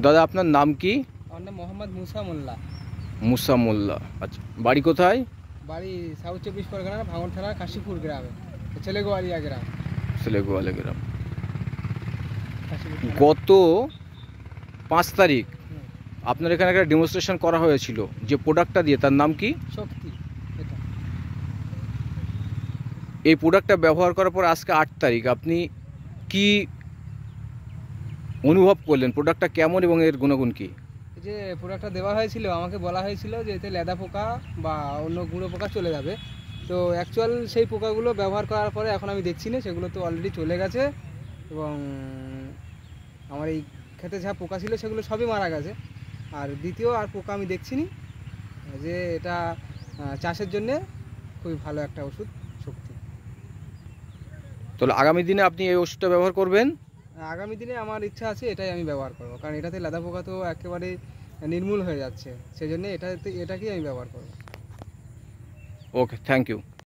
দাদা আপনার নাম কি? আমার নাম মোহাম্মদ মুসা মোল্লা। মুসা মোল্লা। আচ্ছা, বাড়ি কোথায়? বাড়ি সাউথ 24 পরগনা, ভাঙড় থানা, কাশীপুর গ্রামে, ছেলেগোয়ালিয়া গ্রাম। ছেলেগোয়ালে গ্রাম। কাশীপুর থানা। গত 5 তারিখ হুম, আপনার এখানে একটা ডেমনস্ট্রেশন করা হয়েছিল, যে প্রোডাক্টটা দিয়ে, তার নাম কি? শক্তি। এটা এই প্রোডাক্টটা ব্যবহার করার পর আজকে 8 তারিখ, আপনি কি অনুভব করলেন? প্রোডাক্টটা কেমন এবং এর গুণগুণ কি? এই যে প্রোডাক্টটা দেওয়া হয়েছিল, আমাকে বলা হয়েছিল যে এতে লেদা পোকা বা অন্য গুঁড়ো পোকা চলে যাবে। তো অ্যাকচুয়াল সেই পোকাগুলো ব্যবহার করার পরে এখন আমি দেখছি না, সেগুলো তো অলরেডি চলে গেছে। এবং আমার এই ক্ষেতে যা পোকা ছিল সেগুলো সবই মারা গেছে। আর দ্বিতীয় আর পোকা আমি দেখছি নি। যে এটা চাষের জন্যে খুবই ভালো একটা ওষুধ, শক্তি। তাহলে আগামী দিনে আপনি এই ওষুধটা ব্যবহার করবেন? আগামী দিনে আমার ইচ্ছা আছে এটাই আমি ব্যবহার করবো, কারণ এটাতে লেদা পোকা তো একেবারে নির্মূল হয়ে যাচ্ছে, সেই জন্য এটাকেই আমি ব্যবহার করবো। ওকে, থ্যাংক ইউ।